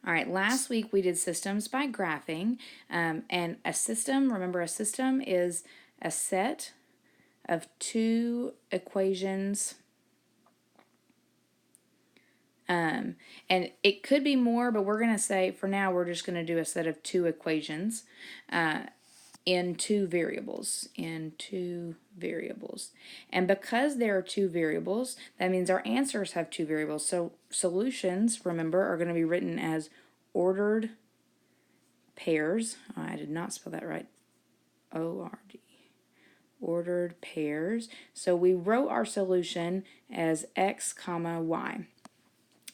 All right, last week we did systems by graphing, and a system, remember a system is a set of two equations, and it could be more, but we're going to say for now we're just going to do a set of two equations in two variables, And because there are two variables, that means our answers have two variables. So solutions, remember, are going to be written as ordered pairs. Oh, I did not spell that right. O-R-D. Ordered pairs. So we wrote our solution as x comma y.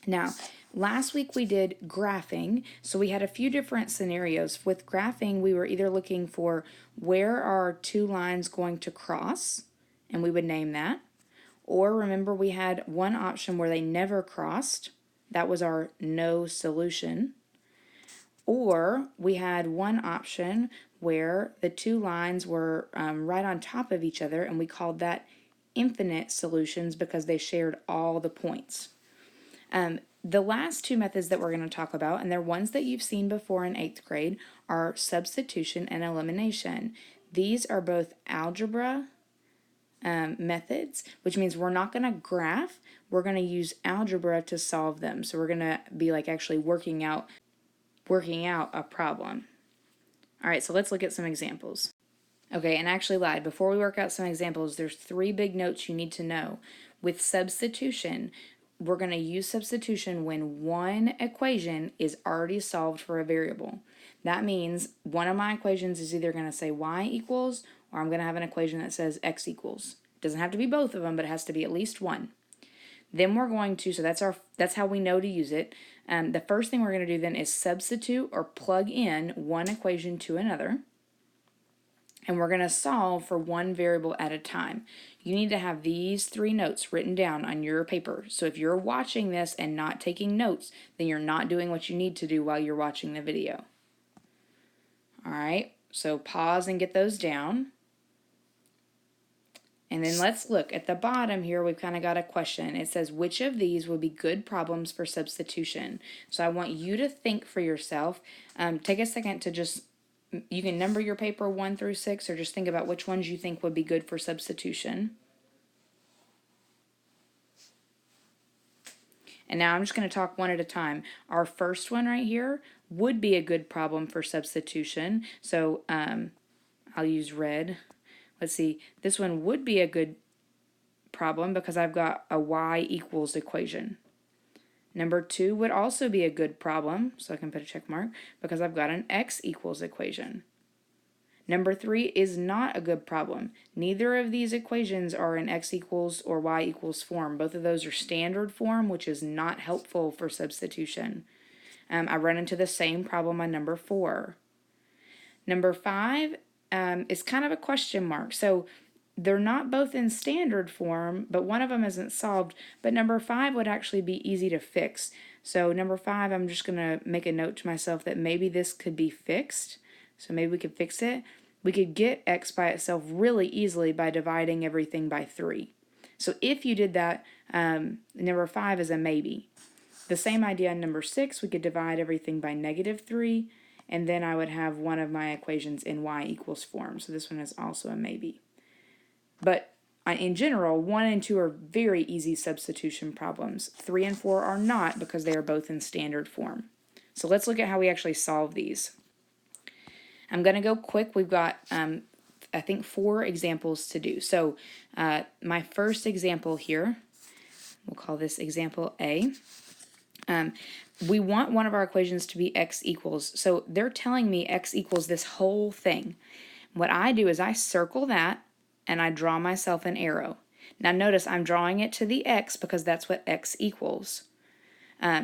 Now, last week we did graphing, so we had a few different scenarios. With graphing, we were either looking for where are two lines going to cross, and we would name that. Or remember, we had one option where they never crossed. That was our no solution. Or we had one option where the two lines were right on top of each other, and we called that infinite solutions because they shared all the points. The last two methods that we're going to talk about, and they're ones that you've seen before in 8th grade, are substitution and elimination. These are both algebra methods, which means we're not going to graph, we're going to use algebra to solve them. So we're going to be like actually working out a problem. All right, so let's look at some examples. Okay, and actually lied. Before we work out some examples, there's 3 big notes you need to know. With substitution, we're going to use substitution when one equation is already solved for a variable. That means one of my equations is either going to say y equals, or I'm going to have an equation that says x equals. It doesn't have to be both of them, but it has to be at least one. Then we're going to, so that's how we know to use it. The first thing we're going to do then is substitute or plug in one equation to another. And we're going to solve for one variable at a time. You need to have these 3 notes written down on your paper. So if you're watching this and not taking notes, then you're not doing what you need to do while you're watching the video. All right, so pause and get those down. And then let's look at the bottom here. We've kind of got a question. It says, which of these would be good problems for substitution? So I want you to think for yourself. Take a second to just, you can number your paper 1 through 6, or just think about which ones you think would be good for substitution. And now I'm just going to talk one at a time. Our first one right here would be a good problem for substitution. So I'll use red. Let's see, this one would be a good problem because I've got a y equals equation. Number 2 would also be a good problem, so I can put a check mark, because I've got an x equals equation. Number 3 is not a good problem. Neither of these equations are in x equals or y equals form. Both of those are standard form, which is not helpful for substitution. I run into the same problem on number 4. Number 5 is kind of a question mark. So they're not both in standard form, but one of them isn't solved. But number 5 would actually be easy to fix. So number 5, I'm just going to make a note to myself that maybe this could be fixed. So maybe we could fix it. We could get x by itself really easily by dividing everything by 3. So if you did that, number 5 is a maybe. The same idea on number 6, we could divide everything by -3, and then I would have one of my equations in y equals form. So this one is also a maybe. But in general, 1 and 2 are very easy substitution problems. 3 and 4 are not because they are both in standard form. So let's look at how we actually solve these. I'm going to go quick. We've got, I think, 4 examples to do. So my first example here, we'll call this example A. We want one of our equations to be x equals. So they're telling me x equals this whole thing. What I do is I circle that and I draw myself an arrow. Now notice I'm drawing it to the x because that's what x equals.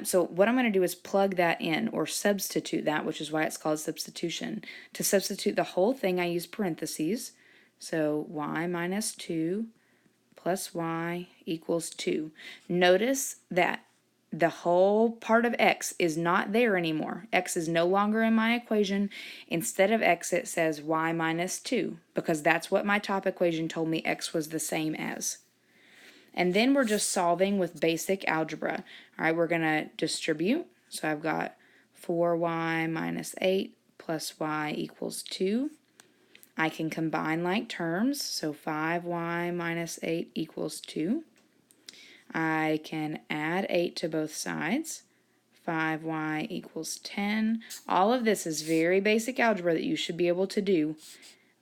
So what I'm going to do is plug that in or substitute that, which is why it's called substitution. To substitute the whole thing, I use parentheses. So y minus 2 plus y equals 2. Notice that the whole part of x is not there anymore. X is no longer in my equation. Instead of x, it says y minus 2, because that's what my top equation told me x was the same as. And then we're just solving with basic algebra. All right, we're going to distribute. So I've got 4y minus 8 plus y equals 2. I can combine like terms, so 5y minus 8 equals 2. I can add 8 to both sides. 5y equals 10. All of this is very basic algebra that you should be able to do.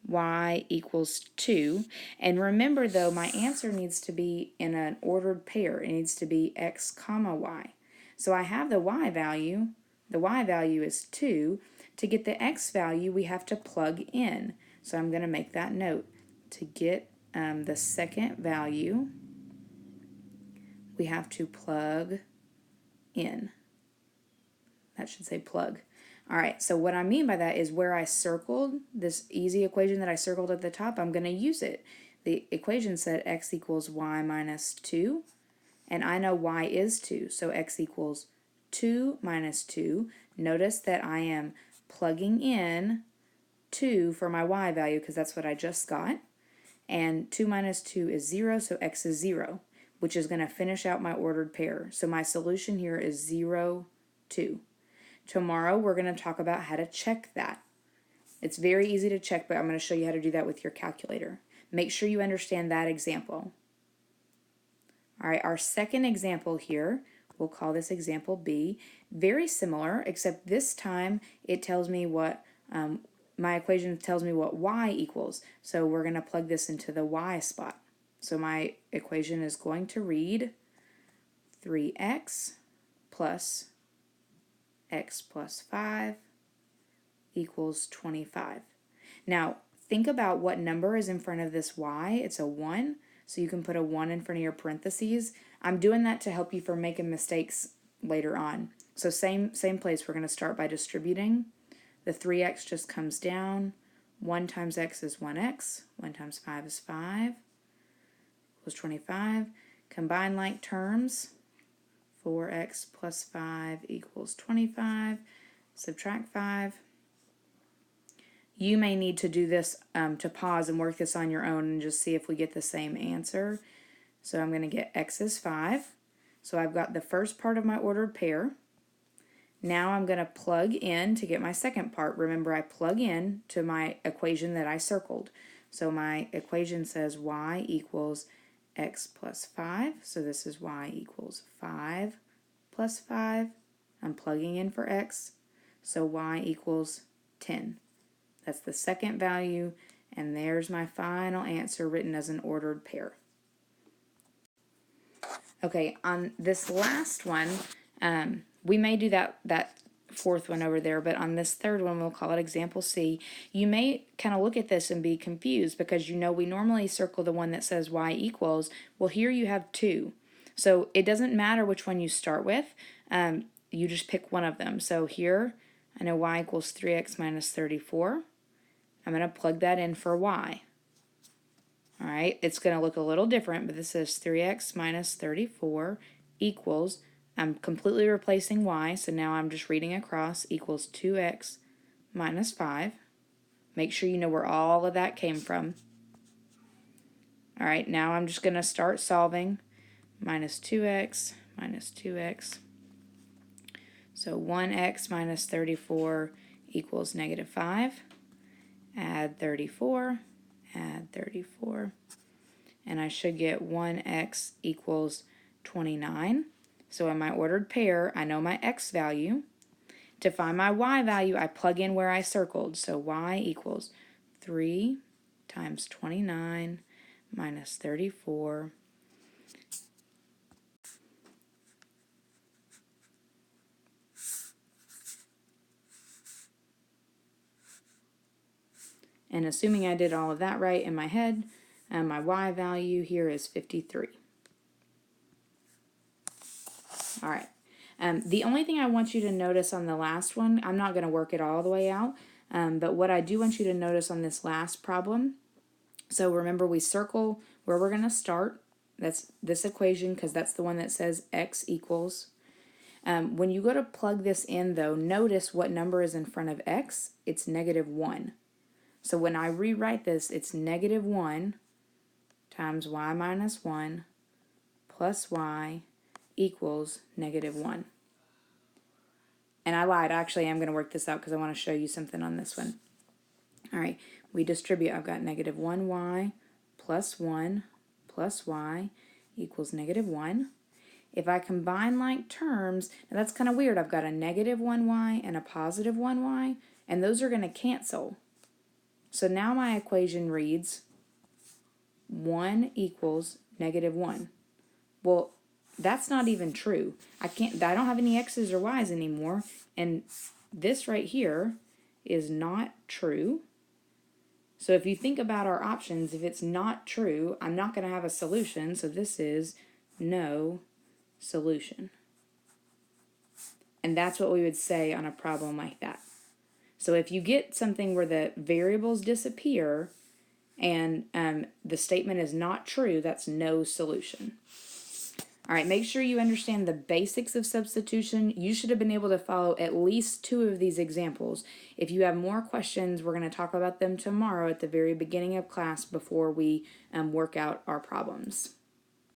Y equals 2. And remember though, my answer needs to be in an ordered pair. It needs to be x comma y. So I have the y value. The y value is 2. To get the x value, we have to plug in. So I'm going to make that note. To get the second value, we have to plug in. That should say plug. All right, so what I mean by that is where I circled this easy equation that I circled at the top, I'm going to use it. The equation said x equals y minus 2, and I know y is 2, so x equals 2 minus 2. Notice that I am plugging in 2 for my y value because that's what I just got, and 2 minus 2 is 0, so x is 0, which is going to finish out my ordered pair. So my solution here is 0, 2. Tomorrow we're going to talk about how to check that. It's very easy to check, but I'm going to show you how to do that with your calculator. Make sure you understand that example. All right, our second example here, we'll call this example B. Very similar, except this time it tells me what, my equation tells me what y equals. So we're going to plug this into the y spot. So my equation is going to read 3x plus x plus 5 equals 25. Now, think about what number is in front of this y. It's a 1, so you can put a 1 in front of your parentheses. I'm doing that to help you from making mistakes later on. So same place, we're going to start by distributing. The 3x just comes down. 1 times x is 1x. 1 times 5 is 5. Equals 25. Combine like terms. 4x plus 5 equals 25. Subtract 5. You may need to do this to pause and work this on your own and just see if we get the same answer. So I'm going to get x is 5. So I've got the first part of my ordered pair. Now I'm going to plug in to get my second part. Remember, I plug in to my equation that I circled. So my equation says y equals x plus 5, so this is y equals 5 plus 5. I'm plugging in for x, so y equals 10. That's the second value, and there's my final answer written as an ordered pair. Okay, on this last one, we may do that fourth one over there, but on this third one, we'll call it example C. You may kind of look at this and be confused because you know we normally circle the one that says y equals. Well, here you have 2. So it doesn't matter which one you start with. You just pick one of them. So here, I know y equals 3x minus 34. I'm going to plug that in for y. All right, it's going to look a little different, but this is 3x minus 34 equals, I'm completely replacing y, so now I'm just reading across, equals 2x minus 5. Make sure you know where all of that came from. All right, now I'm just going to start solving. Minus 2x minus 2x. So 1x minus 34 equals negative 5. Add 34, add 34. And I should get 1x equals 29. So in my ordered pair, I know my x value. To find my y value, I plug in where I circled. So y equals 3 times 29 minus 34. And assuming I did all of that right in my head, my y value here is 53. All right. The only thing I want you to notice on the last one, I'm not going to work it all the way out, but what I do want you to notice on this last problem, so remember we circle where we're going to start. That's this equation because that's the one that says x equals. When you go to plug this in though, notice what number is in front of x. It's negative 1. So when I rewrite this, it's negative 1 times y minus 1 plus y equals negative 1. and I lied, actually I'm going to work this out because I want to show you something on this one. All right, we distribute. I've got negative 1y plus 1 plus y equals negative 1. If I combine like terms, now that's kind of weird. I've got a negative 1y and a positive 1y, and those are going to cancel. So now my equation reads 1 equals negative 1. Well, that's not even true. I don't have any x's or y's anymore, and this right here is not true. So if you think about our options, if it's not true, I'm not going to have a solution, so this is no solution. And that's what we would say on a problem like that. So if you get something where the variables disappear and the statement is not true, that's no solution. All right, make sure you understand the basics of substitution. You should have been able to follow at least 2 of these examples. If you have more questions, we're going to talk about them tomorrow at the very beginning of class before we work out our problems.